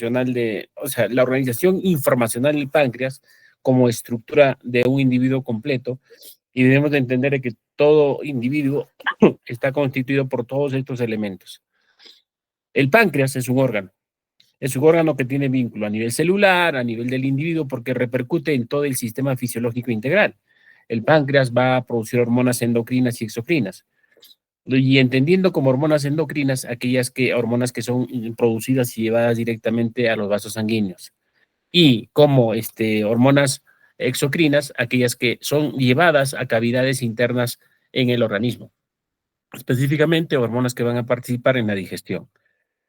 informacional o sea, la organización informacional del páncreas como estructura de un individuo completo, y debemos de entender que todo individuo está constituido por todos estos elementos. El páncreas es un órgano que tiene vínculo a nivel celular, a nivel del individuo, porque repercute en todo el sistema fisiológico integral. El páncreas va a producir hormonas endocrinas y exocrinas. Y entendiendo como hormonas endocrinas hormonas que son producidas y llevadas directamente a los vasos sanguíneos. Y como hormonas exocrinas, aquellas que son llevadas a cavidades internas en el organismo. Específicamente hormonas que van a participar en la digestión.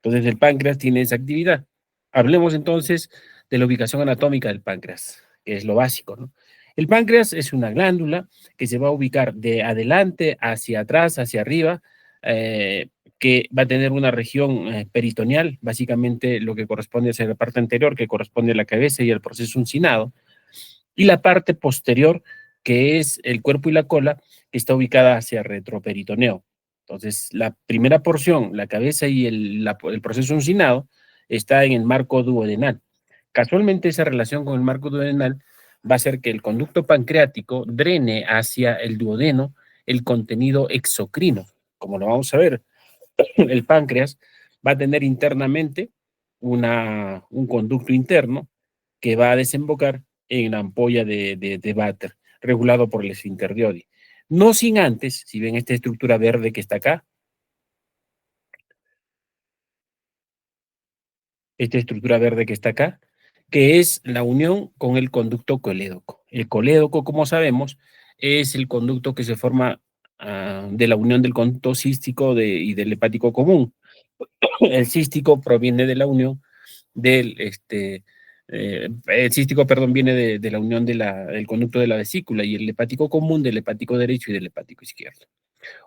Entonces el páncreas tiene esa actividad. Hablemos entonces de la ubicación anatómica del páncreas, que es lo básico, ¿no? El páncreas es una glándula que se va a ubicar de adelante hacia atrás, hacia arriba, que va a tener una región peritoneal, básicamente lo que corresponde a la parte anterior, que corresponde a la cabeza y al proceso uncinado, y la parte posterior, que es el cuerpo y la cola, que está ubicada hacia retroperitoneo. Entonces, la primera porción, la cabeza y el proceso uncinado, está en el marco duodenal. Casualmente, esa relación con el marco duodenal va a hacer que el conducto pancreático drene hacia el duodeno el contenido exocrino. Como lo vamos a ver, el páncreas va a tener internamente un conducto interno que va a desembocar en la ampolla de váter, regulado por el esfínter de Oddi. No sin antes, si ven esta estructura verde que está acá, que es la unión con el conducto colédoco. El colédoco, como sabemos, es el conducto que se forma de la unión del conducto cístico y del hepático común. El cístico proviene de la unión el cístico, perdón, viene de la unión del conducto de la vesícula, y el hepático común del hepático derecho y del hepático izquierdo.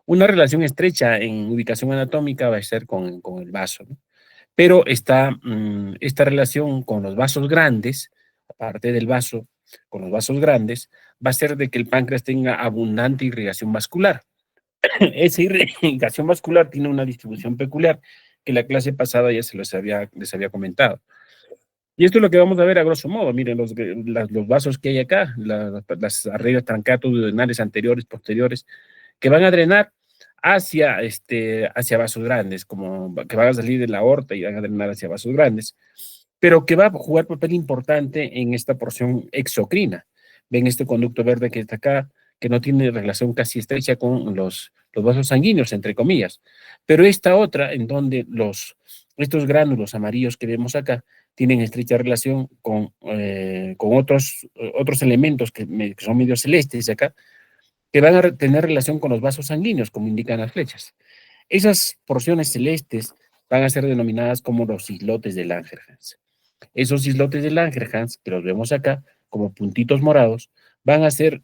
Una relación estrecha en ubicación anatómica va a ser con el vaso, ¿no? Pero esta relación con los vasos grandes, aparte del vaso, con los vasos grandes, va a ser de que el páncreas tenga abundante irrigación vascular. Esa irrigación vascular tiene una distribución peculiar que la clase pasada ya les había comentado. Y esto es lo que vamos a ver a grosso modo. Miren los vasos que hay acá, las arterias trancato-duodenales anteriores, posteriores, que van a drenar hacia vasos grandes, como que van a salir de la aorta y van a drenar hacia vasos grandes, pero que va a jugar papel importante en esta porción exocrina. Ven este conducto verde que está acá, que no tiene relación casi estrecha con los vasos sanguíneos, entre comillas, pero esta otra, en donde estos gránulos amarillos que vemos acá, tienen estrecha relación con otros elementos que son medio celestes acá, que van a tener relación con los vasos sanguíneos, como indican las flechas. Esas porciones celestes van a ser denominadas como los islotes de Langerhans. Esos islotes de Langerhans, que los vemos acá como puntitos morados, van a ser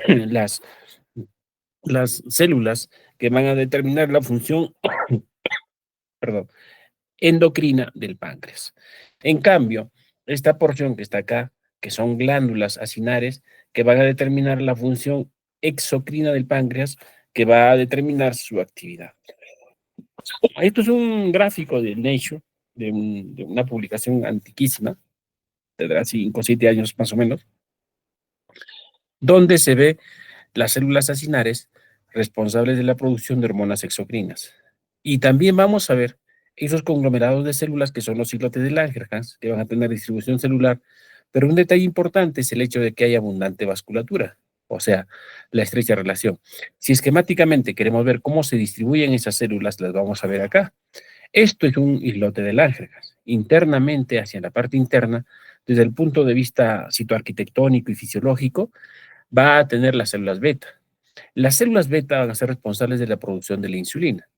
las, las células que van a determinar la función perdón, endocrina del páncreas. En cambio, esta porción que está acá, que son glándulas acinares, que van a determinar la función exocrina del páncreas, que va a determinar su actividad. Esto es un gráfico de Nature, de una publicación antiquísima, tendrá 5 o 7 años más o menos, donde se ve las células acinares responsables de la producción de hormonas exocrinas. Y también vamos a ver esos conglomerados de células que son los islotes de Langerhans, que van a tener distribución celular, pero un detalle importante es el hecho de que hay abundante vasculatura, o sea, la estrecha relación. Si esquemáticamente queremos ver cómo se distribuyen esas células, las vamos a ver acá. Esto es un islote de Langerhans. Internamente, hacia la parte interna, desde el punto de vista citoarquitectónico y fisiológico, va a tener las células beta. Las células beta van a ser responsables de la producción de la insulina.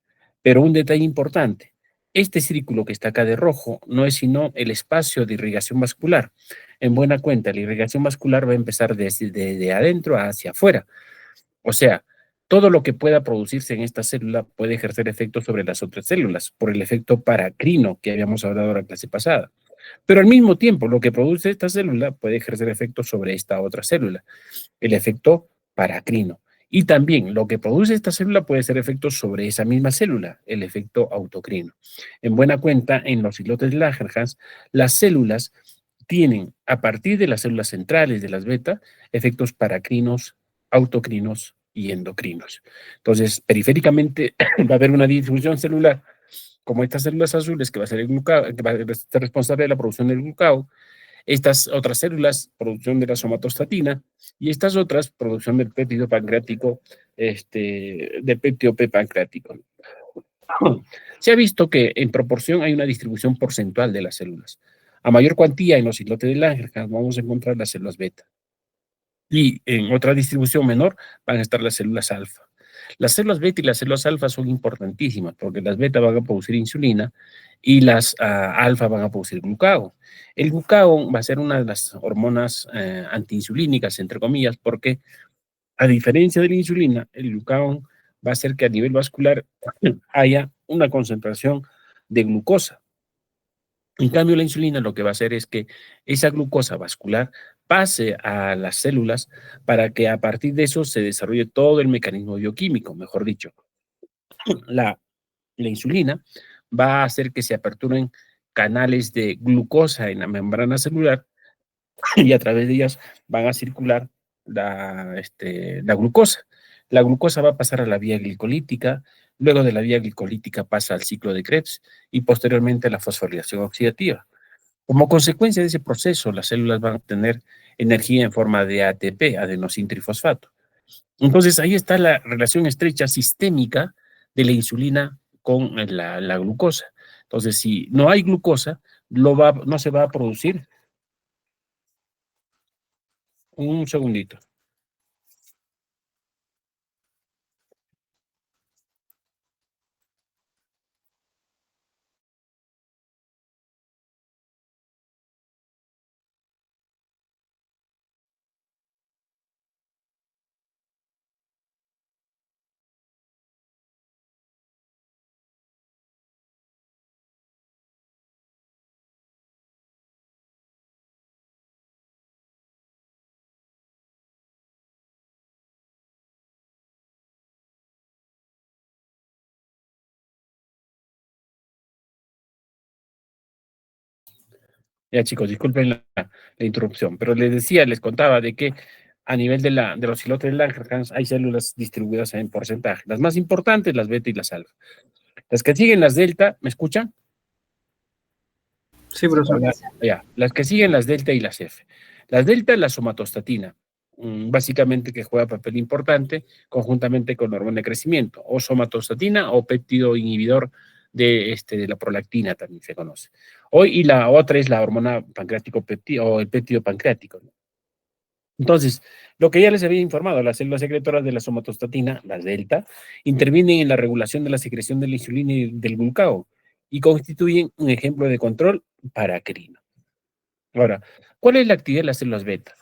Pero un detalle importante, este círculo que está acá de rojo no es sino el espacio de irrigación vascular. En buena cuenta, la irrigación vascular va a empezar desde adentro hacia afuera. O sea, todo lo que pueda producirse en esta célula puede ejercer efecto sobre las otras células, por el efecto paracrino que habíamos hablado en la clase pasada. Pero al mismo tiempo, lo que produce esta célula puede ejercer efecto sobre esta otra célula, el efecto paracrino. Y también lo que produce esta célula puede ser efecto sobre esa misma célula, el efecto autocrino. En buena cuenta, en los islotes de Langerhans, las células tienen, a partir de las células centrales de las beta, efectos paracrinos, autocrinos y endocrinos. Entonces, periféricamente va a haber una distribución celular como estas células azules que va a ser el glucao, que va a ser responsable de la producción del glucao, estas otras células, producción de la somatostatina, y estas otras, producción del péptido pancreático, del péptido P pancreático. Se ha visto que en proporción hay una distribución porcentual de las células. A mayor cuantía en los islotes de Langerhans vamos a encontrar las células beta. Y en otra distribución menor van a estar las células alfa. Las células beta y las células alfa son importantísimas porque las beta van a producir insulina y las alfa van a producir glucagón. El glucagón va a ser una de las hormonas antiinsulínicas, entre comillas, porque a diferencia de la insulina, el glucagón va a hacer que a nivel vascular haya una concentración de glucosa. En cambio, la insulina lo que va a hacer es que esa glucosa vascular pase a las células para que a partir de eso se desarrolle todo el mecanismo bioquímico, mejor dicho. La, la insulina va a hacer que se aperturen canales de glucosa en la membrana celular y a través de ellas van a circular la glucosa. La glucosa va a pasar a la vía glicolítica, luego de la vía glicolítica pasa al ciclo de Krebs y posteriormente a la fosforilación oxidativa. Como consecuencia de ese proceso, las células van a obtener energía en forma de ATP, adenosintrifosfato. Entonces, ahí está la relación estrecha sistémica de la insulina con la glucosa. Entonces, si no hay glucosa, no se va a producir. Un segundito. Ya, chicos, disculpen la interrupción, pero les contaba de que a nivel de los islotes de Langerhans hay células distribuidas en porcentaje. Las más importantes, las beta y las alfa. Las que siguen las delta, ¿me escuchan? Sí, profesor. Ya, las que siguen las delta y las F. Las delta es la somatostatina, básicamente que juega papel importante conjuntamente con la hormona de crecimiento, o somatostatina o péptido inhibidor de la prolactina también se conoce. Y la otra es la hormona pancreático péptido o el péptido pancreático, ¿no? Entonces, lo que ya les había informado, las células secretoras de la somatostatina, las delta, intervienen en la regulación de la secreción de la insulina y del glucagón y constituyen un ejemplo de control paracrino. Ahora, ¿cuál es la actividad de las células beta?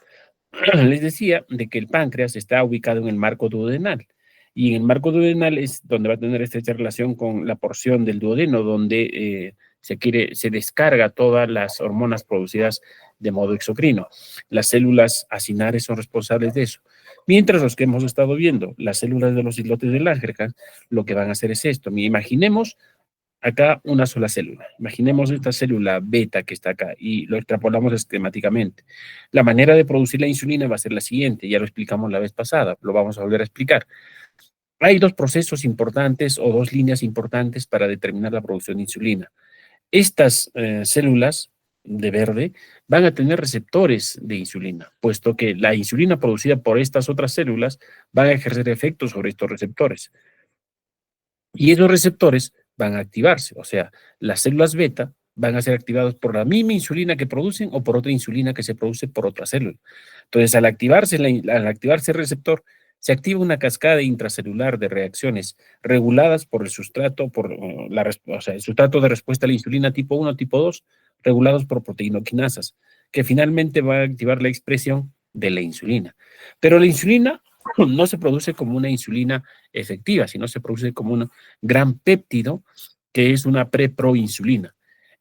Les decía de que el páncreas está ubicado en el marco duodenal y en el marco duodenal es donde va a tener estrecha relación con la porción del duodeno donde se descarga todas las hormonas producidas de modo exocrino. Las células acinares son responsables de eso. Mientras los que hemos estado viendo, las células de los islotes de Langerhans, lo que van a hacer es esto. Imaginemos acá una sola célula. Imaginemos esta célula beta que está acá y lo extrapolamos esquemáticamente. La manera de producir la insulina va a ser la siguiente, ya lo explicamos la vez pasada, lo vamos a volver a explicar. Hay dos procesos importantes o dos líneas importantes para determinar la producción de insulina. Estas células de verde van a tener receptores de insulina, puesto que la insulina producida por estas otras células van a ejercer efectos sobre estos receptores. Y esos receptores van a activarse, o sea, las células beta van a ser activadas por la misma insulina que producen o por otra insulina que se produce por otra célula. Entonces, al activarse el receptor, se activa una cascada intracelular de reacciones reguladas por el sustrato, el sustrato de respuesta a la insulina tipo 1, tipo 2, regulados por proteinoquinasas, que finalmente va a activar la expresión de la insulina. Pero la insulina no se produce como una insulina efectiva, sino se produce como un gran péptido que es una preproinsulina.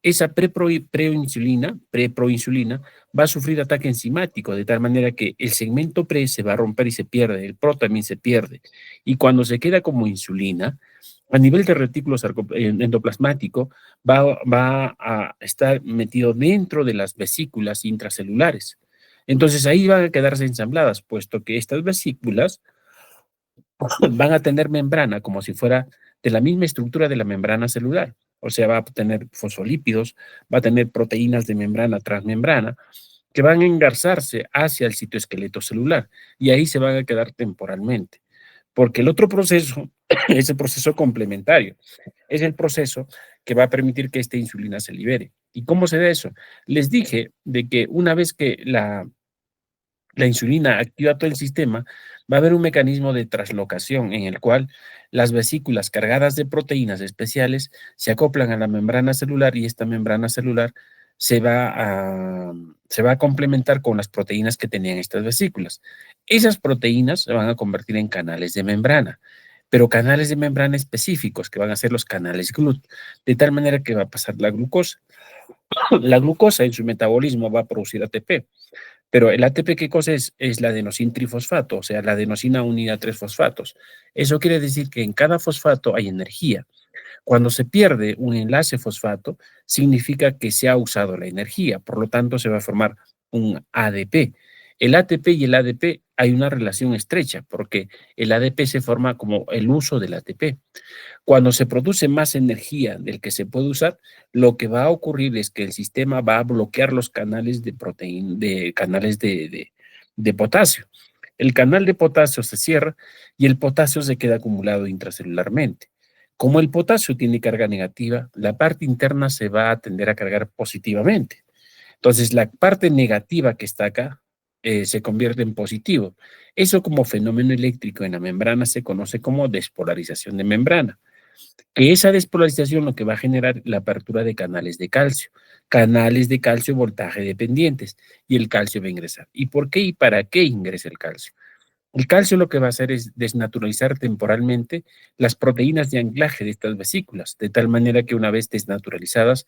esa preproinsulina va a sufrir ataque enzimático, de tal manera que el segmento pre se va a romper y se pierde, el pro también se pierde. Y cuando se queda como insulina, a nivel de retículo endoplasmático, va a estar metido dentro de las vesículas intracelulares. Entonces ahí van a quedarse ensambladas, puesto que estas vesículas van a tener membrana como si fuera de la misma estructura de la membrana celular. O sea, va a tener fosfolípidos, va a tener proteínas de membrana transmembrana que van a engarzarse hacia el citoesqueleto celular y ahí se van a quedar temporalmente. Porque el otro proceso es el proceso complementario, es el proceso que va a permitir que esta insulina se libere. ¿Y cómo se da eso? Les dije de que una vez que la insulina activa todo el sistema, va a haber un mecanismo de traslocación en el cual las vesículas cargadas de proteínas especiales se acoplan a la membrana celular y esta membrana celular se va a complementar con las proteínas que tenían estas vesículas. Esas proteínas se van a convertir en canales de membrana, pero canales de membrana específicos que van a ser los canales GLUT, de tal manera que va a pasar la glucosa. La glucosa en su metabolismo va a producir ATP. Pero el ATP, ¿qué cosa es? Es la adenosina trifosfato, o sea, la adenosina unida a tres fosfatos. Eso quiere decir que en cada fosfato hay energía. Cuando se pierde un enlace fosfato, significa que se ha usado la energía, por lo tanto se va a formar un ADP. El ATP y el ADP hay una relación estrecha, porque el ADP se forma como el uso del ATP. Cuando se produce más energía del que se puede usar, lo que va a ocurrir es que el sistema va a bloquear los canales de proteína, de canales de potasio. El canal de potasio se cierra y el potasio se queda acumulado intracelularmente. Como el potasio tiene carga negativa, la parte interna se va a tender a cargar positivamente. Entonces, la parte negativa que está acá se convierte en positivo. Eso como fenómeno eléctrico en la membrana se conoce como despolarización de membrana, que esa despolarización lo que va a generar la apertura de canales de calcio voltaje dependientes, y el calcio va a ingresar. ¿Y por qué y para qué ingresa el calcio? El calcio lo que va a hacer es desnaturalizar temporalmente las proteínas de anclaje de estas vesículas, de tal manera que una vez desnaturalizadas,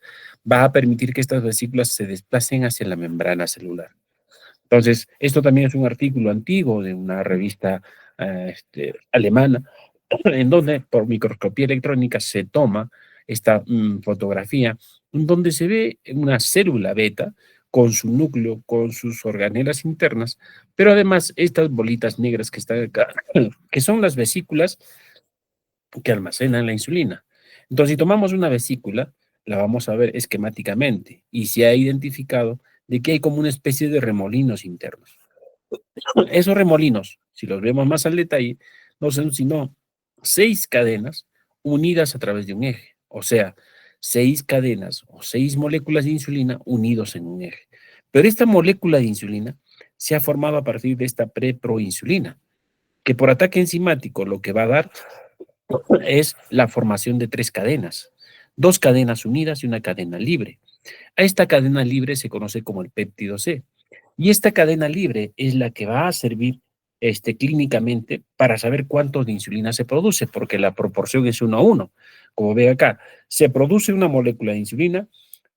va a permitir que estas vesículas se desplacen hacia la membrana celular. Entonces, esto también es un artículo antiguo de una revista alemana, en donde por microscopía electrónica se toma esta fotografía, en donde se ve una célula beta con su núcleo, con sus organelas internas, pero además estas bolitas negras que están acá, que son las vesículas que almacenan la insulina. Entonces, si tomamos una vesícula, la vamos a ver esquemáticamente y se ha identificado de que hay como una especie de remolinos internos. Esos remolinos, si los vemos más al detalle, no son sino 6 cadenas unidas a través de un eje. O sea, 6 cadenas o 6 moléculas de insulina unidos en un eje. Pero esta molécula de insulina se ha formado a partir de esta preproinsulina, que por ataque enzimático lo que va a dar es la formación de 3 cadenas. 2 cadenas unidas y una cadena libre. A esta cadena libre se conoce como el péptido C. Y esta cadena libre es la que va a servir clínicamente para saber cuánto de insulina se produce, porque la proporción es 1 a 1. Como ve acá, se produce una molécula de insulina,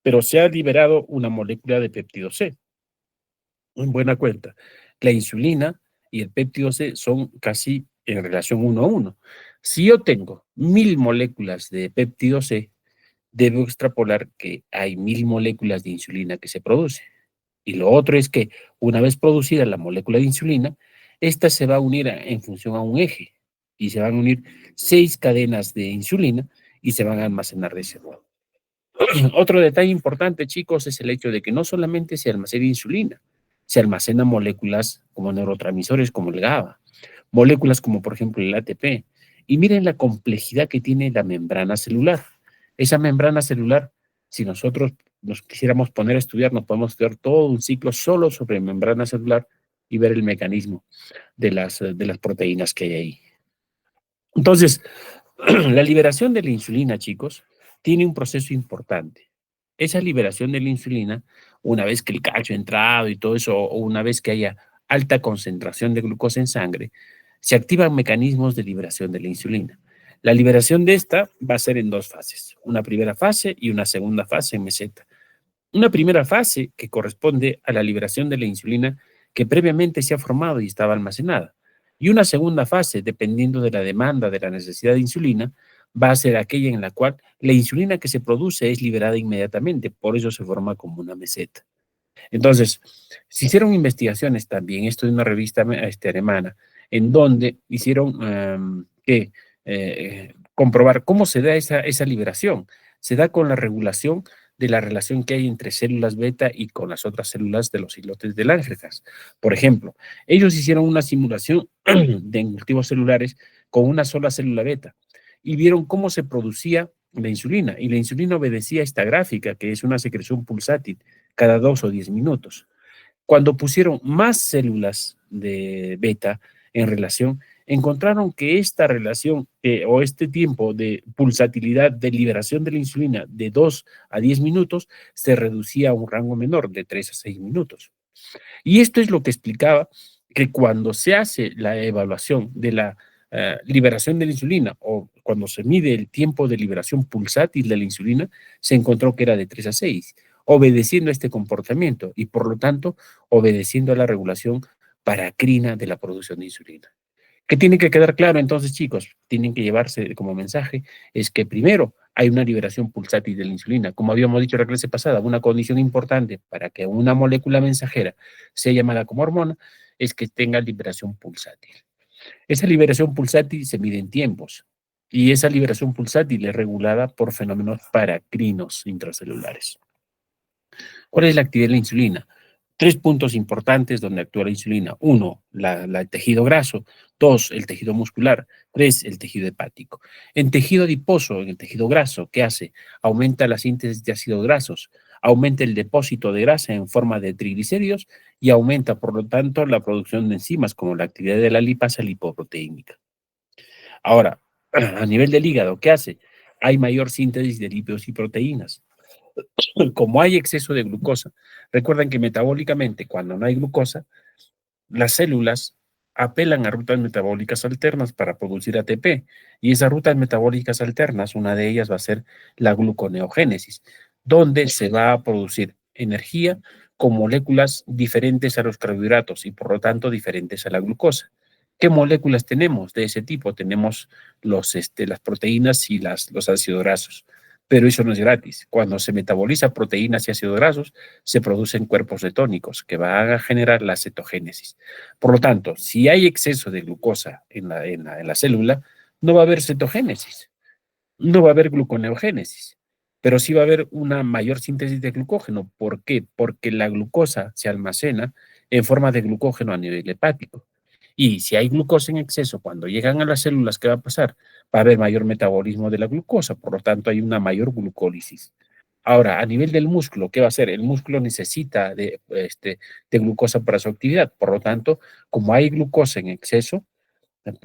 pero se ha liberado una molécula de péptido C. En buena cuenta, la insulina y el péptido C son casi en relación 1 a 1. Si yo tengo 1000 moléculas de péptido C, debo extrapolar que hay 1000 moléculas de insulina que se producen. Y lo otro es que una vez producida la molécula de insulina, esta se va a unir en función a un eje y se van a unir 6 cadenas de insulina y se van a almacenar de ese modo. Otro detalle importante, chicos, es el hecho de que no solamente se almacena insulina, se almacenan moléculas como neurotransmisores como el GABA, moléculas como por ejemplo el ATP. Y miren la complejidad que tiene la membrana celular. Esa membrana celular, si nosotros nos quisiéramos poner a estudiar, nos podemos estudiar todo un ciclo solo sobre membrana celular y ver el mecanismo de las proteínas que hay ahí. Entonces, la liberación de la insulina, chicos, tiene un proceso importante. Esa liberación de la insulina, una vez que el calcio ha entrado y todo eso, o una vez que haya alta concentración de glucosa en sangre, se activan mecanismos de liberación de la insulina. La liberación de esta va a ser en dos fases, una primera fase y una segunda fase en meseta. Una primera fase que corresponde a la liberación de la insulina que previamente se ha formado y estaba almacenada. Y una segunda fase, dependiendo de la demanda, de la necesidad de insulina, va a ser aquella en la cual la insulina que se produce es liberada inmediatamente, por eso se forma como una meseta. Entonces, se hicieron investigaciones también, esto es una revista alemana, en donde hicieron comprobar cómo se da esa liberación. Se da con la regulación de la relación que hay entre células beta y con las otras células de los islotes de Langerhans. Por ejemplo, ellos hicieron una simulación de cultivos celulares con una sola célula beta y vieron cómo se producía la insulina. Y la insulina obedecía a esta gráfica, que es una secreción pulsátil cada 2 o 10 minutos. Cuando pusieron más células de beta en relación, encontraron que esta relación o este tiempo de pulsatilidad de liberación de la insulina de 2 a 10 minutos se reducía a un rango menor de 3 a 6 minutos. Y esto es lo que explicaba que cuando se hace la evaluación de la liberación de la insulina o cuando se mide el tiempo de liberación pulsátil de la insulina, se encontró que era de 3 a 6, obedeciendo a este comportamiento y por lo tanto obedeciendo a la regulación paracrina de la producción de insulina. ¿Qué tiene que quedar claro entonces, chicos? Tienen que llevarse como mensaje es que primero hay una liberación pulsátil de la insulina. Como habíamos dicho en la clase pasada, una condición importante para que una molécula mensajera sea llamada como hormona es que tenga liberación pulsátil. Esa liberación pulsátil se mide en tiempos y esa liberación pulsátil es regulada por fenómenos paracrinos intracelulares. ¿Cuál es la actividad de la insulina? 3 puntos importantes donde actúa la insulina. 1, el tejido graso. 2, el tejido muscular. 3, el tejido hepático. En tejido adiposo, en el tejido graso, ¿qué hace? Aumenta la síntesis de ácidos grasos, aumenta el depósito de grasa en forma de triglicéridos y aumenta, por lo tanto, la producción de enzimas como la actividad de la lipasa lipoproteínica. Ahora, a nivel del hígado, ¿qué hace? Hay mayor síntesis de lípidos y proteínas. Como hay exceso de glucosa, recuerden que metabólicamente, cuando no hay glucosa, las células apelan a rutas metabólicas alternas para producir ATP. Y esas rutas metabólicas alternas, una de ellas va a ser la gluconeogénesis, donde se va a producir energía con moléculas diferentes a los carbohidratos y por lo tanto diferentes a la glucosa. ¿Qué moléculas tenemos de ese tipo? Tenemos las proteínas y los ácidos grasos. Pero eso no es gratis. Cuando se metaboliza proteínas y ácidos grasos, se producen cuerpos cetónicos que van a generar la cetogénesis. Por lo tanto, si hay exceso de glucosa en la célula, no va a haber cetogénesis, no va a haber gluconeogénesis, pero sí va a haber una mayor síntesis de glucógeno. ¿Por qué? Porque la glucosa se almacena en forma de glucógeno a nivel hepático. Y si hay glucosa en exceso, cuando llegan a las células, ¿qué va a pasar? Va a haber mayor metabolismo de la glucosa, por lo tanto hay una mayor glucólisis. Ahora, a nivel del músculo, ¿qué va a hacer? El músculo necesita de glucosa para su actividad, por lo tanto, como hay glucosa en exceso,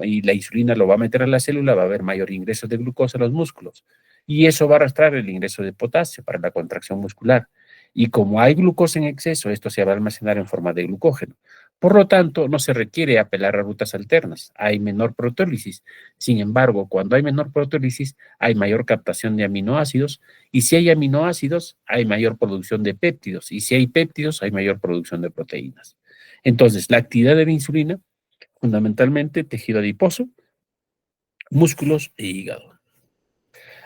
y la insulina lo va a meter a la célula, va a haber mayor ingreso de glucosa a los músculos. Y eso va a arrastrar el ingreso de potasio para la contracción muscular. Y como hay glucosa en exceso, esto se va a almacenar en forma de glucógeno. Por lo tanto, no se requiere apelar a rutas alternas. Hay menor proteólisis. Sin embargo, cuando hay menor proteólisis, hay mayor captación de aminoácidos. Y si hay aminoácidos, hay mayor producción de péptidos. Y si hay péptidos, hay mayor producción de proteínas. Entonces, la actividad de la insulina fundamentalmente tejido adiposo, músculos e hígado.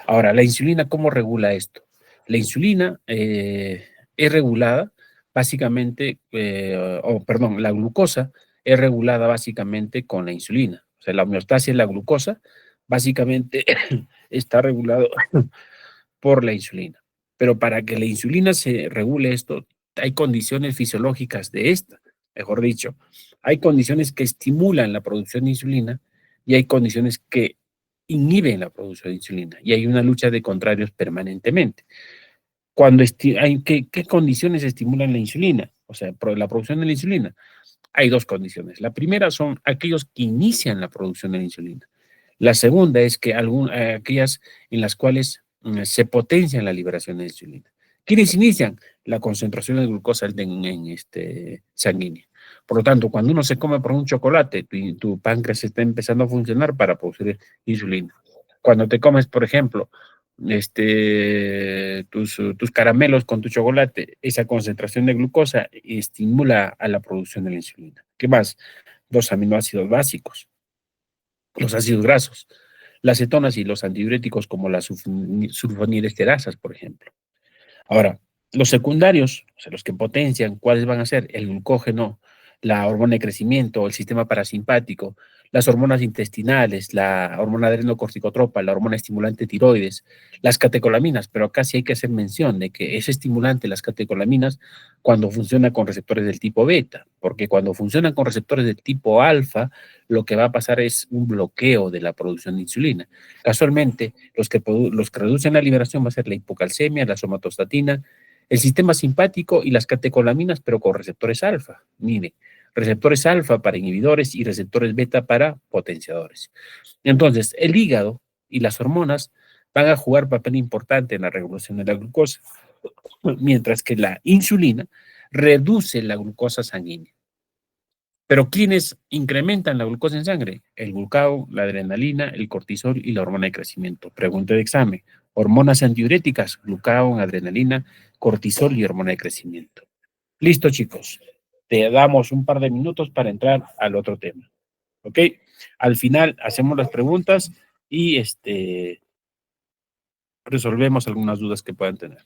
Ahora, la insulina, ¿cómo regula esto? La insulina es regulada básicamente, la glucosa es regulada básicamente con la insulina. O sea, la homeostasis de la glucosa básicamente está regulado por la insulina. Pero para que la insulina se regule esto, hay condiciones fisiológicas de esta, mejor dicho. Hay condiciones que estimulan la producción de insulina y hay condiciones que inhiben la producción de insulina. Y hay una lucha de contrarios permanentemente. ¿Qué condiciones estimulan la insulina? O sea, la producción de la insulina. Hay dos condiciones. La primera son aquellos que inician la producción de la insulina. La segunda es que aquellas en las cuales se potencia la liberación de insulina. ¿Quiénes inician? La concentración de glucosa sanguínea. Por lo tanto, cuando uno se come por un chocolate, tu páncreas está empezando a funcionar para producir insulina. Cuando te comes, por ejemplo, tus caramelos con tu chocolate, esa concentración de glucosa estimula a la producción de la insulina. ¿Qué más? Los aminoácidos básicos, los ácidos grasos, las cetonas y los antidiuréticos como las sulfonilesterasas, por ejemplo. Ahora, los secundarios, o sea, los que potencian, ¿cuáles van a ser? El glucógeno, la hormona de crecimiento, el sistema parasimpático, las hormonas intestinales, la hormona adrenocorticotropa, la hormona estimulante tiroides, las catecolaminas, pero acá sí hay que hacer mención de que es estimulante las catecolaminas cuando funciona con receptores del tipo beta, porque cuando funcionan con receptores del tipo alfa, lo que va a pasar es un bloqueo de la producción de insulina. Casualmente, los que reducen la liberación va a ser la hipocalcemia, la somatostatina, el sistema simpático y las catecolaminas, pero con receptores alfa. Mire, receptores alfa para inhibidores y receptores beta para potenciadores. Entonces, el hígado y las hormonas van a jugar papel importante en la regulación de la glucosa, mientras que la insulina reduce la glucosa sanguínea. Pero ¿quiénes incrementan la glucosa en sangre? El glucagón, la adrenalina, el cortisol y la hormona de crecimiento. Pregunta de examen. Hormonas antidiuréticas, glucagón, adrenalina, cortisol y hormona de crecimiento. Listo, chicos. Te damos un par de minutos para entrar al otro tema. ¿Ok? Al final hacemos las preguntas y resolvemos algunas dudas que puedan tener.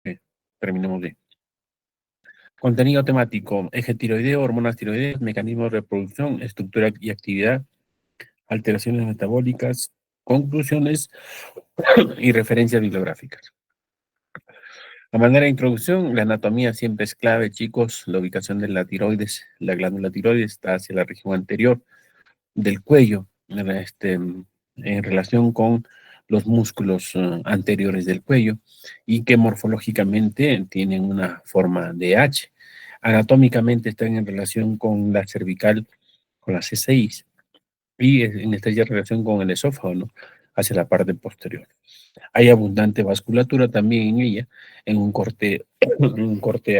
Ok, terminemos bien. Contenido temático, eje tiroideo, hormonas tiroideas, mecanismos de reproducción, estructura y actividad, alteraciones metabólicas, conclusiones y referencias bibliográficas. A manera de introducción, la anatomía siempre es clave, chicos. La ubicación de la tiroides, la glándula tiroides está hacia la región anterior del cuello, en relación con los músculos anteriores del cuello y que morfológicamente tienen una forma de H. Anatómicamente están en relación con la cervical, con la C6 y en estrecha relación con el esófago, ¿no? Hacia la parte posterior. Hay abundante vasculatura también en ella, en un corte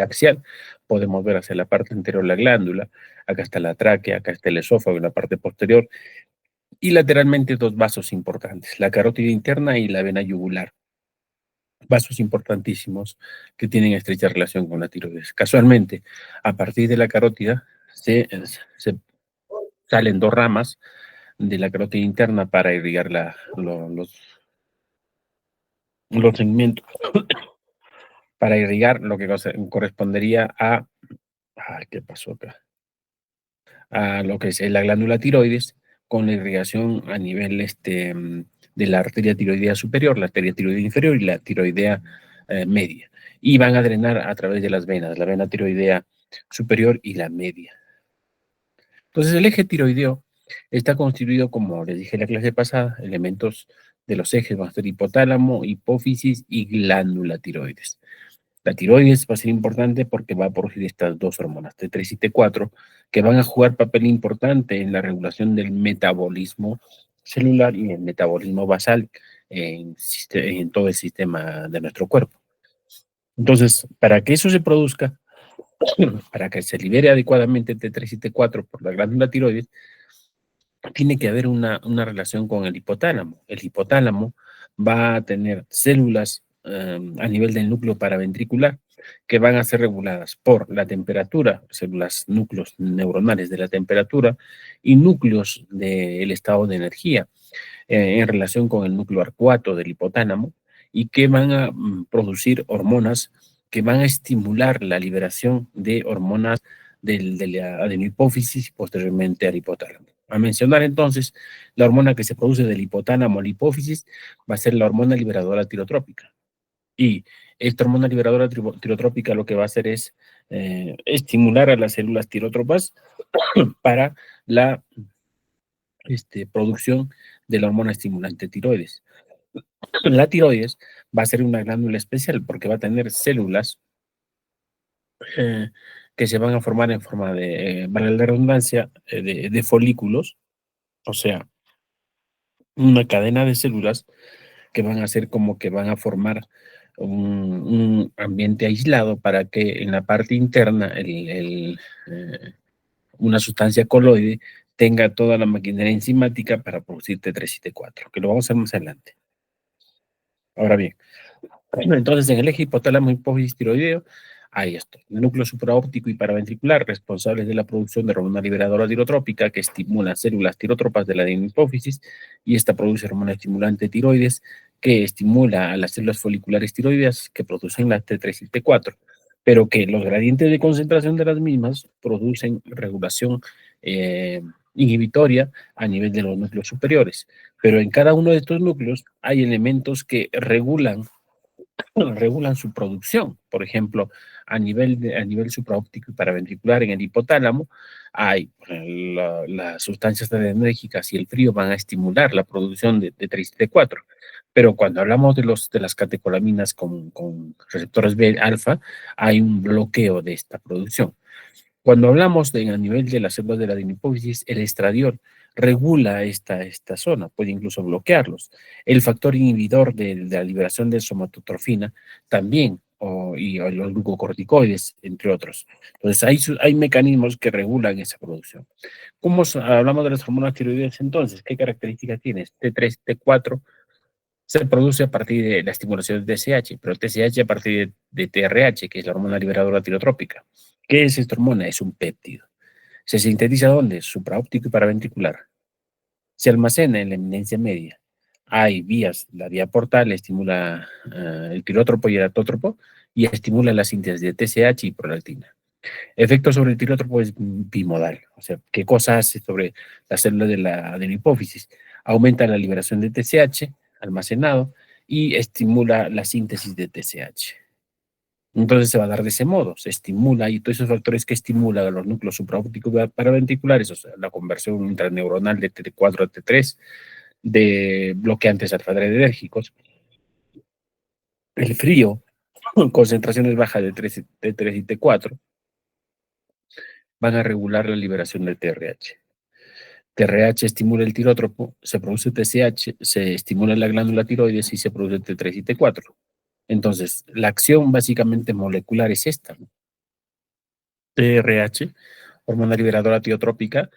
axial. Podemos ver hacia la parte anterior la glándula, acá está la tráquea, acá está el esófago en la parte posterior, y lateralmente dos vasos importantes, la carótida interna y la vena yugular. Vasos importantísimos que tienen estrecha relación con la tiroides. Casualmente, a partir de la carótida se salen dos ramas de la carótida interna para irrigar los segmentos, para irrigar lo que correspondería a, ¿qué pasó acá? A lo que es la glándula tiroides con la irrigación a nivel de la arteria tiroidea superior, la arteria tiroidea inferior y la tiroidea media. Y van a drenar a través de las venas, la vena tiroidea superior y la media. Entonces, el eje tiroideo está constituido, como les dije en la clase pasada, elementos de los ejes van a ser hipotálamo, hipófisis y glándula tiroides. La tiroides va a ser importante porque va a producir estas dos hormonas, T3 y T4, que van a jugar papel importante en la regulación del metabolismo celular y el metabolismo basal en todo el sistema de nuestro cuerpo. Entonces, para que eso se produzca, para que se libere adecuadamente T3 y T4 por la glándula tiroides, tiene que haber una relación con el hipotálamo. El hipotálamo va a tener células a nivel del núcleo paraventricular que van a ser reguladas por la temperatura, células, núcleos neuronales de la temperatura y núcleos del estado de energía en relación con el núcleo arcuato del hipotálamo y que van a producir hormonas que van a estimular la liberación de hormonas de la adenohipófisis y posteriormente al hipotálamo. A mencionar entonces, la hormona que se produce del hipotálamo a la hipófisis va a ser la hormona liberadora tirotrópica. Y esta hormona liberadora tirotrópica lo que va a hacer es estimular a las células tirótropas para la producción de la hormona estimulante tiroides. La tiroides va a ser una glándula especial porque va a tener células eh, que se van a formar en forma de, para la redundancia, de folículos, o sea, una cadena de células que van a ser como que van a formar un ambiente aislado para que en la parte interna una sustancia coloide tenga toda la maquinaria enzimática para producir T3 y T4, que lo vamos a ver más adelante. Ahora bien, entonces en el eje hipotálamo hipófisis tiroideo hay esto, el núcleo supraóptico y paraventricular responsables de la producción de hormona liberadora tirotrópica que estimula células tirótropas de la hipófisis y esta produce hormona estimulante tiroides que estimula a las células foliculares tiroideas que producen la T3 y T4, pero que los gradientes de concentración de las mismas producen regulación eh, inhibitoria a nivel de los núcleos superiores. Pero en cada uno de estos núcleos hay elementos que regulan su producción. Por ejemplo, a nivel supraóptico y paraventricular en el hipotálamo, hay las sustancias adrenérgicas y el frío van a estimular la producción de 3 y T4. Pero cuando hablamos de las catecolaminas con receptores B alfa, hay un bloqueo de esta producción. Cuando hablamos a nivel de las células de la adenohipófisis, el estradiol regula esta zona, puede incluso bloquearlos. El factor inhibidor de la liberación de somatotrofina también, y los glucocorticoides, entre otros. Entonces, hay mecanismos que regulan esa producción. ¿Cómo hablamos de las hormonas tiroideas entonces? ¿Qué características tienes? T3, T4 se produce a partir de la estimulación de TSH, pero TSH a partir de TRH, que es la hormona liberadora tirotrópica. ¿Qué es esta hormona? Es un péptido. ¿Se sintetiza dónde? Supraóptico y paraventricular. Se almacena en la eminencia media. Hay vías, la vía portal estimula el tirótropo y el autótropo y estimula la síntesis de TSH y prolactina. Efecto sobre el tirótropo es bimodal. O sea, ¿qué cosa hace sobre las células de la hipófisis? Aumenta la liberación de TSH almacenado y estimula la síntesis de TSH. Entonces se va a dar de ese modo, se estimula y todos esos factores que estimulan a los núcleos supraópticos paraventriculares, o sea, la conversión intraneuronal de T4 a T3, de bloqueantes alfa-adrenérgicos, el frío, concentraciones bajas de T3 y T4, van a regular la liberación del TRH. TRH estimula el tirótropo, se produce TSH, se estimula la glándula tiroides y se produce T3 y T4. Entonces, la acción básicamente molecular es esta, ¿no? TRH, hormona liberadora tiotrópica,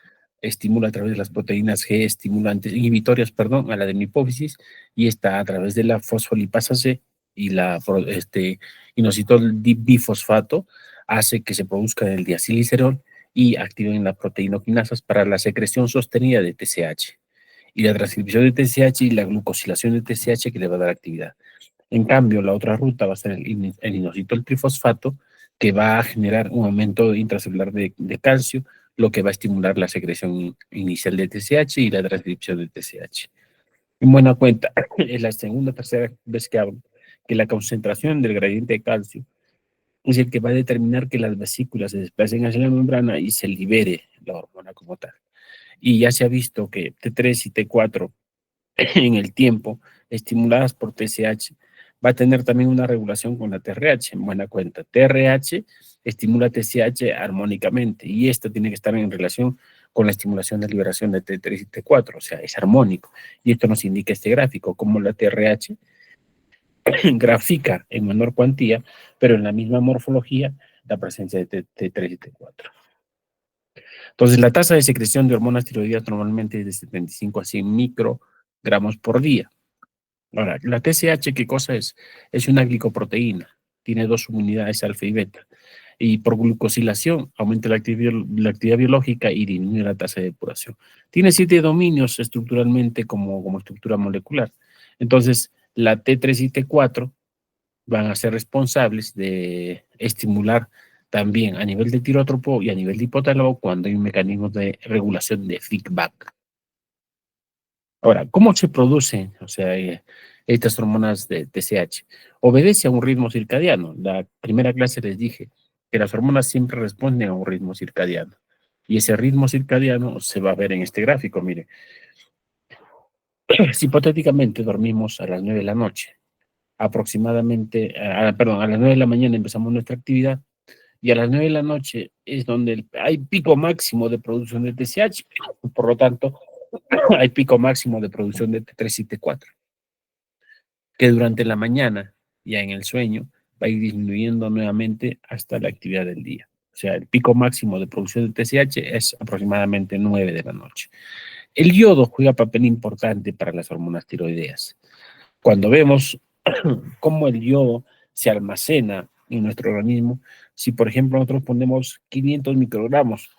estimula a través de las proteínas G estimulantes, inhibitorias, perdón, a la hipófisis y está a través de la fosfolipasa C y la inositol bifosfato hace que se produzca el diacilglicerol y activen la proteinoquinasas para la secreción sostenida de TSH y la transcripción de TSH y la glucosilación de TSH que le va a dar actividad. En cambio, la otra ruta va a ser el inositol trifosfato, que va a generar un aumento intracelular de calcio, lo que va a estimular la secreción inicial de TSH y la transcripción de TSH. En buena cuenta, es la segunda o tercera vez que hablo que la concentración del gradiente de calcio es el que va a determinar que las vesículas se desplacen hacia la membrana y se libere la hormona como tal. Y ya se ha visto que T3 y T4 en el tiempo, estimuladas por TSH, va a tener también una regulación con la TRH, en buena cuenta. TRH estimula TSH armónicamente y esto tiene que estar en relación con la estimulación de liberación de T3 y T4, o sea, es armónico. Y esto nos indica este gráfico, como la TRH grafica en menor cuantía, pero en la misma morfología, la presencia de T3 y T4. Entonces, la tasa de secreción de hormonas tiroideas normalmente es de 75 a 100 microgramos por día. Ahora, la TSH, ¿qué cosa es? Es una glicoproteína. Tiene dos subunidades alfa y beta. Y por glucosilación aumenta la actividad biológica y disminuye la tasa de depuración. Tiene 7 dominios estructuralmente como estructura molecular. Entonces, la T3 y T4 van a ser responsables de estimular también a nivel de tirótropo y a nivel de hipotálamo cuando hay un mecanismo de regulación de feedback. Ahora, ¿cómo se producen, o sea, estas hormonas de TSH? Obedece a un ritmo circadiano. La primera clase les dije que las hormonas siempre responden a un ritmo circadiano. Y ese ritmo circadiano se va a ver en este gráfico, mire. Si hipotéticamente dormimos a las 9 de la noche, aproximadamente, perdón, a las 9 de la mañana empezamos nuestra actividad y a las 9 de la noche es donde hay pico máximo de producción de TSH, por lo tanto, hay pico máximo de producción de T3 y T4, que durante la mañana, ya en el sueño, va a ir disminuyendo nuevamente hasta la actividad del día. sea, el pico máximo de producción de TSH es aproximadamente 9 de la noche. El yodo juega papel importante para las hormonas tiroideas. Cuando vemos cómo el yodo se almacena en nuestro organismo, si por ejemplo nosotros ponemos 500 microgramos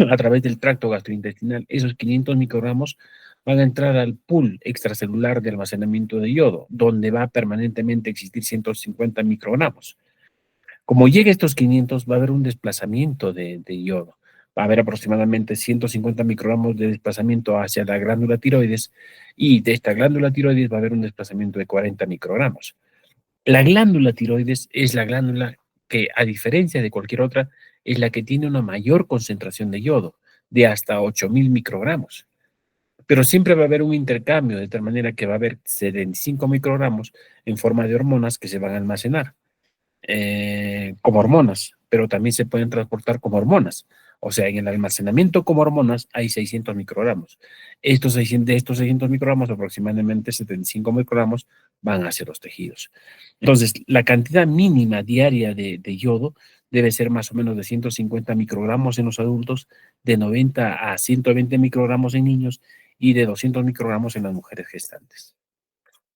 a través del tracto gastrointestinal, esos 500 microgramos van a entrar al pool extracelular de almacenamiento de yodo, donde va a permanentemente existir 150 microgramos. Como llegue a estos 500, va a haber un desplazamiento de yodo. Va a haber aproximadamente 150 microgramos de desplazamiento hacia la glándula tiroides y de esta glándula tiroides va a haber un desplazamiento de 40 microgramos. La glándula tiroides es la glándula que, a diferencia de cualquier otra, es la que tiene una mayor concentración de yodo, de hasta 8.000 microgramos. Pero siempre va a haber un intercambio, de tal manera que va a haber 75 microgramos en forma de hormonas que se van a almacenar como hormonas, pero también se pueden transportar como hormonas. O sea, en el almacenamiento como hormonas hay 600 microgramos. De estos 600 microgramos, aproximadamente 75 microgramos van hacia los tejidos. Entonces, la cantidad mínima diaria de yodo debe ser más o menos de 150 microgramos en los adultos, de 90 a 120 microgramos en niños y de 200 microgramos en las mujeres gestantes.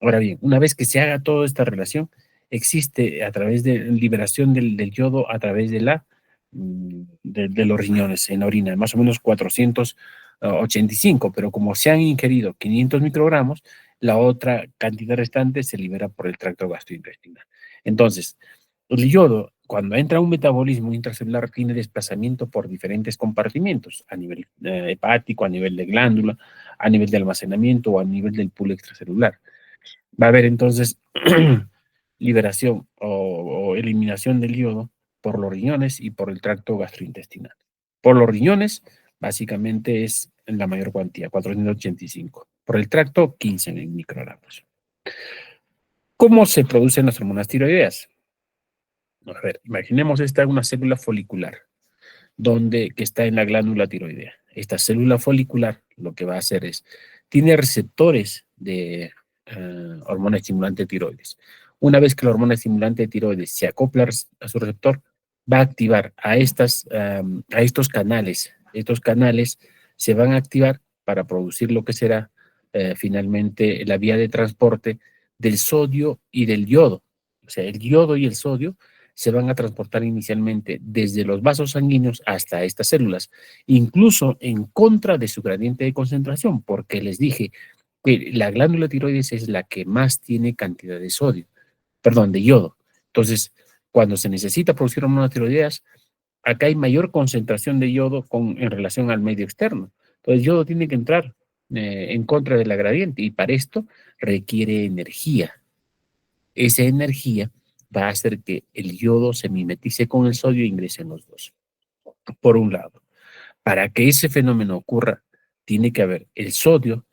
Ahora bien, una vez que se haga toda esta relación, existe a través de liberación del yodo a través de los riñones en la orina, más o menos 485, pero como se han ingerido 500 microgramos, la otra cantidad restante se libera por el tracto gastrointestinal. Entonces, el yodo, cuando entra a un metabolismo intracelular, tiene desplazamiento por diferentes compartimentos, a nivel hepático, a nivel de glándula, a nivel de almacenamiento o a nivel del pool extracelular. Va a haber entonces liberación o eliminación del yodo por los riñones y por el tracto gastrointestinal. Por los riñones, básicamente es en la mayor cuantía, 485. Por el tracto, 15 microgramos. ¿Cómo se producen las hormonas tiroideas? A ver, imaginemos esta una célula folicular que está en la glándula tiroidea. Esta célula folicular lo que va a hacer es, tiene receptores de hormona estimulante tiroides. Una vez que la hormona estimulante tiroides se acopla a su receptor, va a activar a estos canales. Estos canales se van a activar para producir lo que será finalmente la vía de transporte del sodio y del yodo. O sea, el yodo y el sodio se van a transportar inicialmente desde los vasos sanguíneos hasta estas células, incluso en contra de su gradiente de concentración, porque les dije que la glándula tiroides es la que más tiene cantidad de sodio, perdón, de yodo. Entonces, cuando se necesita producir hormonas tiroideas, acá hay mayor concentración de yodo en relación al medio externo. Entonces, el yodo tiene que entrar en contra de la gradiente y para esto requiere energía. Esa energía va a hacer que el yodo se mimetice con el sodio e ingresen los dos. Por un lado, para que ese fenómeno ocurra, tiene que haber el sodio,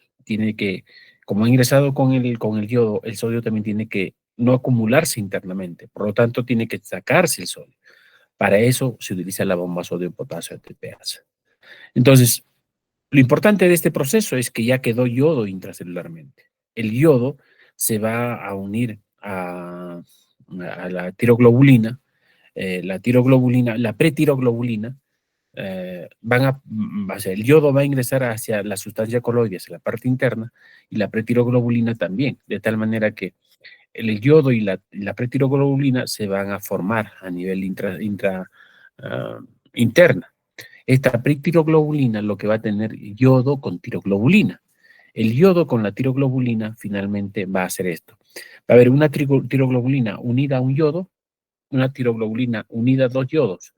como ha ingresado con el yodo, el sodio también tiene que no acumularse internamente, por lo tanto tiene que sacarse el sodio. Para eso se utiliza la bomba sodio-potasio ATPase. Entonces, lo importante de este proceso es que ya quedó yodo intracelularmente. El yodo se va a unir a la tiroglobulina, la pretiroglobulina, el yodo va a ingresar hacia la sustancia coloide, hacia la parte interna, y la pretiroglobulina también, de tal manera que el yodo y la pretiroglobulina se van a formar a nivel interna. Esta pretiroglobulina lo que va a tener yodo con tiroglobulina. El yodo con la tiroglobulina finalmente va a hacer esto. Va a haber una tiroglobulina unida a un yodo, una tiroglobulina unida a dos yodos.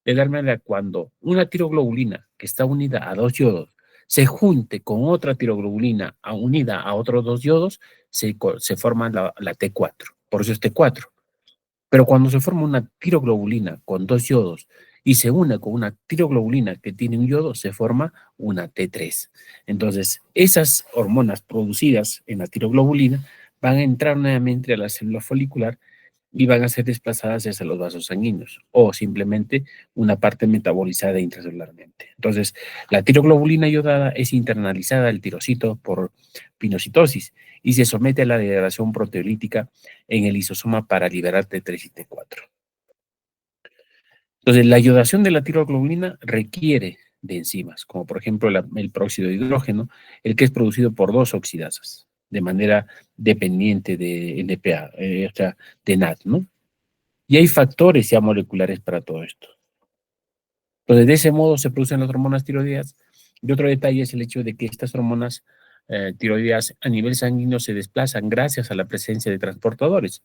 De tal manera, cuando una tiroglobulina que está unida a dos yodos se junte con otra tiroglobulina unida a otros dos yodos, se forma la T4. Por eso es T4. Pero cuando se forma una tiroglobulina con dos yodos y se une con una tiroglobulina que tiene un yodo, se forma una T3. Entonces, esas hormonas producidas en la tiroglobulina van a entrar nuevamente a la célula folicular y van a ser desplazadas hacia los vasos sanguíneos o simplemente una parte metabolizada intracelularmente. Entonces, la tiroglobulina iodada es internalizada al tirocito por pinocitosis y se somete a la degradación proteolítica en el lisosoma para liberar T3 y T4. Entonces, la iodación de la tiroglobulina requiere de enzimas, como por ejemplo el peróxido de hidrógeno, el que es producido por dos oxidasas, de manera dependiente de NPA, o sea, de NAD, ¿no? Y hay factores ya moleculares para todo esto. Entonces, de ese modo se producen las hormonas tiroideas. Y otro detalle es el hecho de que estas hormonas tiroideas a nivel sanguíneo se desplazan gracias a la presencia de transportadores.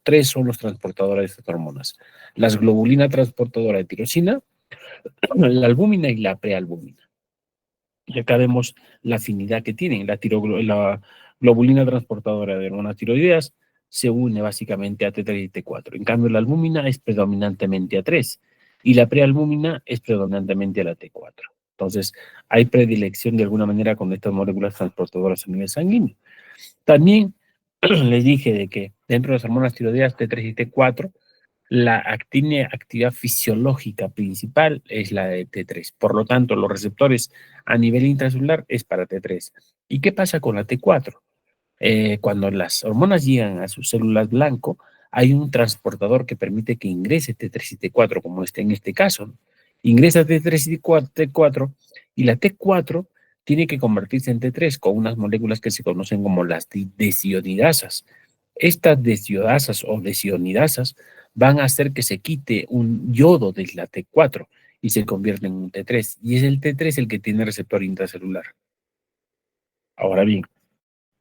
Tres son los transportadores de estas hormonas. Las globulina transportadora de tirosina, la albúmina y la prealbúmina. Y acá vemos la afinidad que tienen. La globulina transportadora de hormonas tiroideas se une básicamente a T3 y T4. En cambio, la albúmina es predominantemente a 3 y la prealbúmina es predominantemente a la T4. Entonces, hay predilección de alguna manera con estas moléculas transportadoras a nivel sanguíneo. También les dije de que dentro de las hormonas tiroideas T3 y T4, tiene actividad fisiológica principal es la de T3. Por lo tanto, los receptores a nivel intracelular es para T3. ¿Y qué pasa con la T4? Cuando las hormonas llegan a sus células blanco, hay un transportador que permite que ingrese T3 y T4, como en este caso, ¿no? Ingresa T3 y T4, y la T4 tiene que convertirse en T3 con unas moléculas que se conocen como las desionidasas. Estas desionidasas o desionidasas van a hacer que se quite un yodo de la T4 y se convierte en un T3. Y es el T3 el que tiene receptor intracelular. Ahora bien,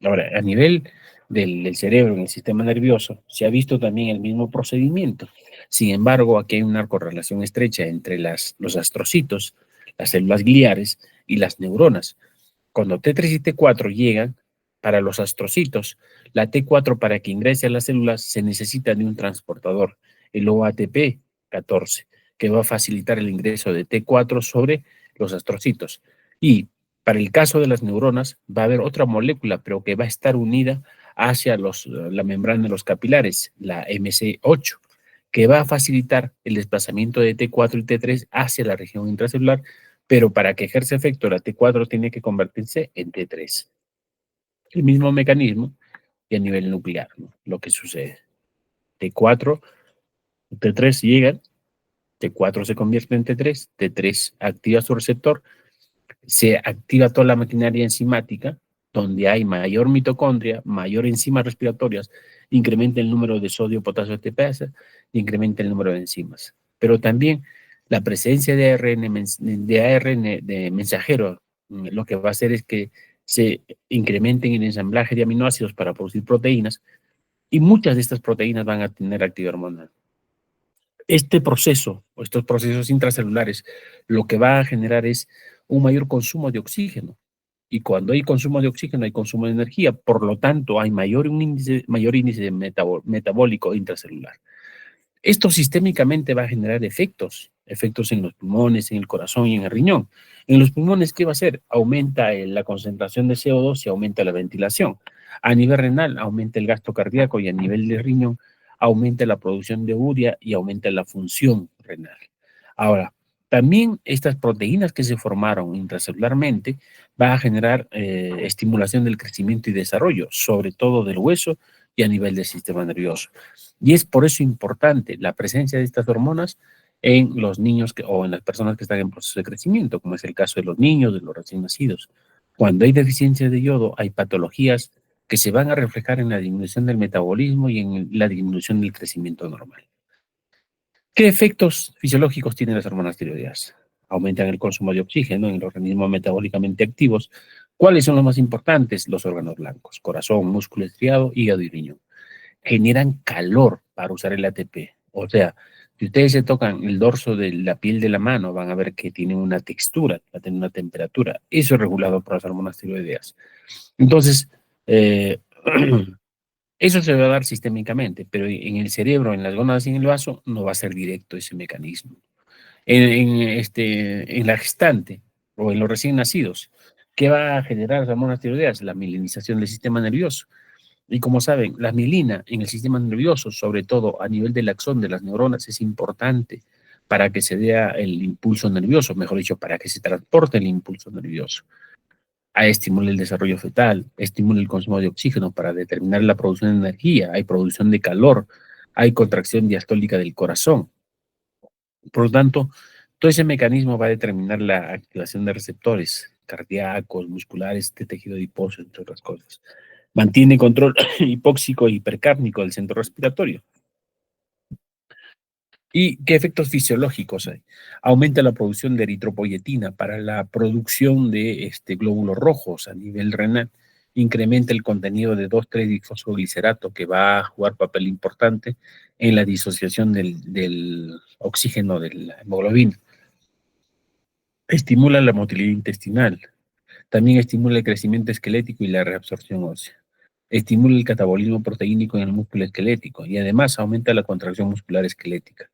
a nivel del cerebro, en el sistema nervioso, se ha visto también el mismo procedimiento. Sin embargo, aquí hay una correlación estrecha entre los astrocitos, las células gliares y las neuronas. Cuando T3 y T4 llegan, para los astrocitos, la T4 para que ingrese a las células se necesita de un transportador, el OATP14, que va a facilitar el ingreso de T4 sobre los astrocitos. Y para el caso de las neuronas, va a haber otra molécula, pero que va a estar unida hacia la membrana de los capilares, la MC8, que va a facilitar el desplazamiento de T4 y T3 hacia la región intracelular, pero para que ejerce efecto la T4 tiene que convertirse en T3. El mismo mecanismo y a nivel nuclear, ¿no? Lo que sucede. T4, T3 llegan, T4 se convierte en T3, T3 activa su receptor, se activa toda la maquinaria enzimática, donde hay mayor mitocondria, mayor enzimas respiratorias, incrementa el número de sodio, potasio, ATPase, y incrementa el número de enzimas. Pero también la presencia de ARN de mensajero, lo que va a hacer es que se incrementen el ensamblaje de aminoácidos para producir proteínas, y muchas de estas proteínas van a tener actividad hormonal. Este proceso, o estos procesos intracelulares, lo que va a generar es un mayor consumo de oxígeno. Y cuando hay consumo de oxígeno, hay consumo de energía. Por lo tanto, hay mayor índice de metabólico intracelular. Esto sistémicamente va a generar efectos en los pulmones, en el corazón y en el riñón. En los pulmones, ¿qué va a hacer? Aumenta la concentración de CO2 y aumenta la ventilación. A nivel renal, aumenta el gasto cardíaco y a nivel de riñón, aumenta la producción de urea y aumenta la función renal. Ahora, también estas proteínas que se formaron intracelularmente van a generar estimulación del crecimiento y desarrollo, sobre todo del hueso y a nivel del sistema nervioso. Y es por eso importante la presencia de estas hormonas en los niños o en las personas que están en proceso de crecimiento, como es el caso de los niños, de los recién nacidos. Cuando hay deficiencia de yodo, hay patologías que se van a reflejar en la disminución del metabolismo y en la disminución del crecimiento normal. ¿Qué efectos fisiológicos tienen las hormonas tiroideas? Aumentan el consumo de oxígeno en el organismo metabólicamente activos. ¿Cuáles son los más importantes? Los órganos blancos, corazón, músculo estriado, hígado y riñón. Generan calor para usar el ATP. O sea, si ustedes se tocan el dorso de la piel de la mano, van a ver que tiene una textura, va a tener una temperatura. Eso es regulado por las hormonas tiroideas. Entonces, eso se va a dar sistémicamente, pero en el cerebro, en las gónadas y en el vaso, no va a ser directo ese mecanismo. En la gestante o en los recién nacidos, ¿qué va a generar las hormonas tiroideas? La mielinización del sistema nervioso. Y como saben, la mielina en el sistema nervioso, sobre todo a nivel del axón de las neuronas, es importante para que se dé el impulso nervioso, mejor dicho, para que se transporte el impulso nervioso. Estimula el desarrollo fetal, estimula el consumo de oxígeno para determinar la producción de energía, hay producción de calor, hay contracción diastólica del corazón. Por lo tanto, todo ese mecanismo va a determinar la activación de receptores cardíacos, musculares, de tejido adiposo, entre otras cosas. Mantiene control hipóxico e hipercárnico del centro respiratorio. ¿Y qué efectos fisiológicos hay? Aumenta la producción de eritropoyetina para la producción de glóbulos rojos a nivel renal. Incrementa el contenido de 2,3-difosfoglicerato que va a jugar papel importante en la disociación del oxígeno de la hemoglobina. Estimula la motilidad intestinal. También estimula el crecimiento esquelético y la reabsorción ósea. Estimula el catabolismo proteínico en el músculo esquelético y además aumenta la contracción muscular esquelética.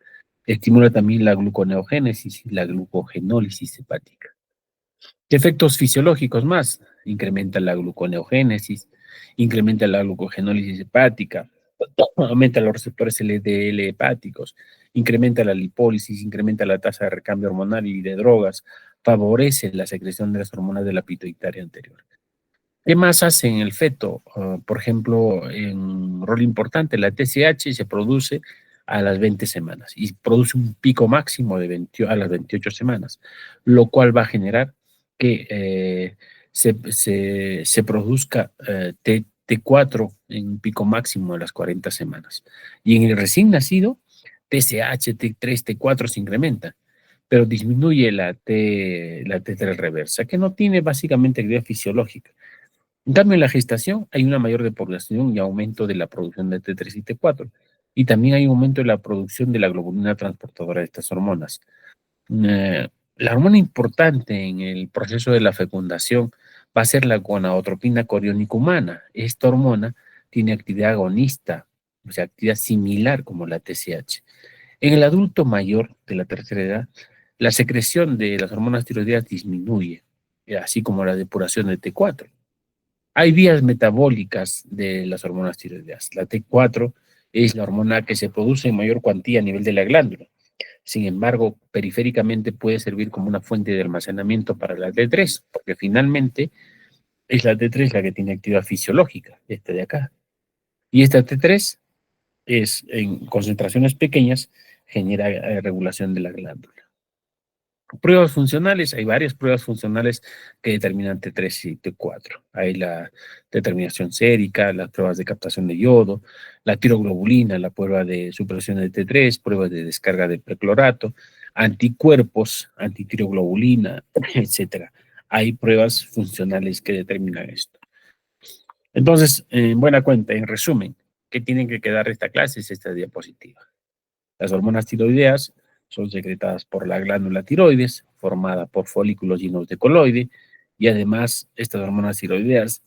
Estimula también la gluconeogénesis y la glucogenólisis hepática. ¿Qué efectos fisiológicos más? Incrementa la gluconeogénesis, incrementa la glucogenólisis hepática, aumenta los receptores LDL hepáticos, incrementa la lipólisis, incrementa la tasa de recambio hormonal y de drogas, favorece la secreción de las hormonas de la pituitaria anterior. ¿Qué más hace en el feto? Por ejemplo, en un rol importante, la TSH se produce a las 20 semanas y produce un pico máximo de 20, a las 28 semanas, lo cual va a generar que se produzca T4 en un pico máximo a las 40 semanas. Y en el recién nacido, TSH, T3, T4 se incrementan, pero disminuye la T3 reversa, que no tiene básicamente actividad fisiológica. En cambio, en la gestación hay una mayor depoblación y aumento de la producción de T3 y T4. Y también hay un aumento de la producción de la globulina transportadora de estas hormonas. La hormona importante en el proceso de la fecundación va a ser la gonadotropina coriónica humana. Esta hormona tiene actividad agonista, o sea, actividad similar como la TSH. En el adulto mayor de la tercera edad, la secreción de las hormonas tiroideas disminuye, así como la depuración de T4. Hay vías metabólicas de las hormonas tiroideas. La T4 es la hormona que se produce en mayor cuantía a nivel de la glándula. Sin embargo, periféricamente puede servir como una fuente de almacenamiento para la T3, porque finalmente es la T3 la que tiene actividad fisiológica, esta de acá. Y esta T3 es, en concentraciones pequeñas, genera regulación de la glándula. Pruebas funcionales, hay varias pruebas funcionales que determinan T3 y T4. Hay la determinación sérica, las pruebas de captación de yodo, la tiroglobulina, la prueba de supresión de T3, pruebas de descarga de perclorato, anticuerpos, antitiroglobulina, etcétera. Hay pruebas funcionales que determinan esto. Entonces, en buena cuenta, en resumen, ¿qué tienen que quedar de esta clase? Es esta diapositiva. Las hormonas tiroideas son secretadas por la glándula tiroides, formada por folículos llenos de coloide, y además estas hormonas tiroideas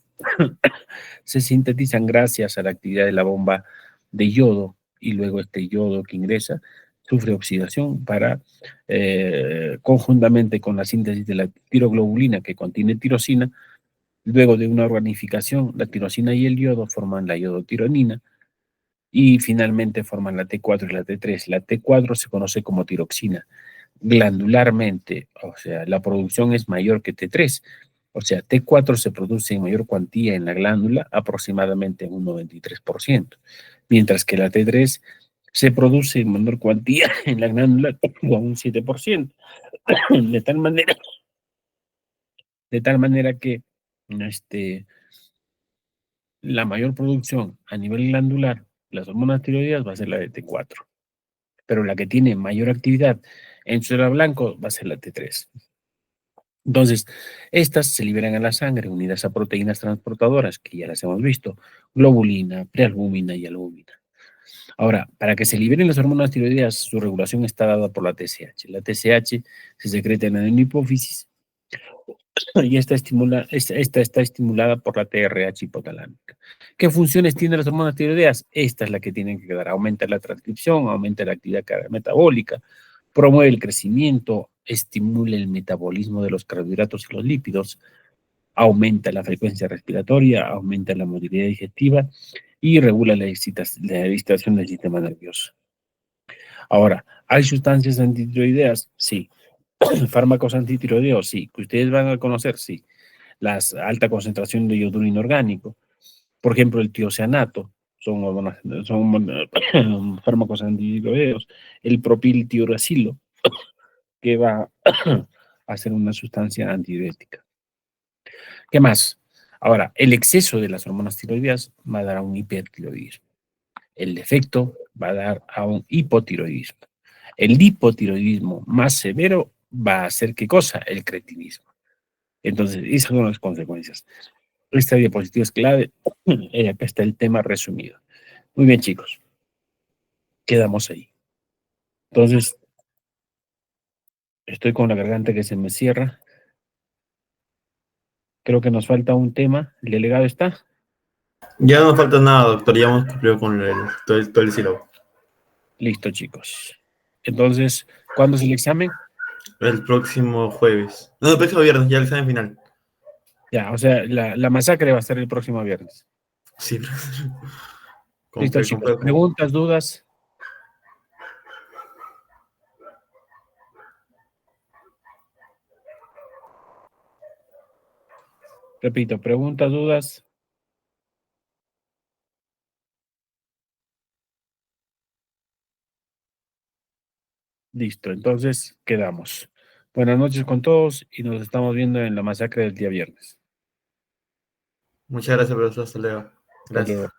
se sintetizan gracias a la actividad de la bomba de yodo, y luego este yodo que ingresa sufre oxidación para, conjuntamente con la síntesis de la tiroglobulina que contiene tirosina, luego de una organificación, la tirosina y el yodo forman la yodotironina, y finalmente forman la T4 y la T3. La T4 se conoce como tiroxina. Glandularmente, o sea, la producción es mayor que T3. O sea, T4 se produce en mayor cuantía en la glándula, aproximadamente en un 93%, mientras que la T3 se produce en menor cuantía en la glándula con un 7%. De tal manera que este, la mayor producción a nivel glandular, las hormonas tiroideas, va a ser la de T4, pero la que tiene mayor actividad en suelo blanco va a ser la T3. Entonces, estas se liberan a la sangre unidas a proteínas transportadoras, que ya las hemos visto, globulina, prealbúmina y albúmina. Ahora, para que se liberen las hormonas tiroideas, su regulación está dada por la TSH. La TSH se secreta en la hipófisis y esta está estimulada por la TRH hipotalámica. ¿Qué funciones tienen las hormonas tiroideas? Esta es la que tienen que quedar. Aumenta la transcripción, aumenta la actividad metabólica, promueve el crecimiento, estimula el metabolismo de los carbohidratos y los lípidos, aumenta la frecuencia respiratoria, aumenta la motilidad digestiva y regula la excitación del sistema nervioso. Ahora, ¿hay sustancias antitiroideas? Sí. ¿Fármacos antitiroideos? Sí. ¿Que ustedes van a conocer? Sí. La alta concentración de yoduro inorgánico, por ejemplo, el tiocianato, son fármacos antitiroideos, el propiltiuracilo, que va a ser una sustancia antidiurética. ¿Qué más? Ahora, el exceso de las hormonas tiroideas va a dar a un hipertiroidismo. El defecto va a dar a un hipotiroidismo. El hipotiroidismo más severo va a ser, ¿qué cosa? El cretinismo. Entonces, esas son las consecuencias. Esta diapositiva es clave. Acá está el tema resumido. Muy bien, chicos. Quedamos ahí. Entonces, estoy con la garganta que se me cierra. Creo que nos falta un tema. ¿El delegado está? Ya no falta nada, doctor. Ya hemos cumplido con todo el sílabo. Listo, chicos. Entonces, ¿cuándo es el examen? El próximo jueves. No, el próximo viernes, ya el examen final. Ya, o sea, la masacre va a ser el próximo viernes. Sí, Listo, chicos. ¿Preguntas, dudas? Repito, preguntas, dudas. Listo, entonces quedamos. Buenas noches con todos y nos estamos viendo en la masacre del día viernes. Muchas gracias, profesor. Hasta luego. Hasta Gracias. luego.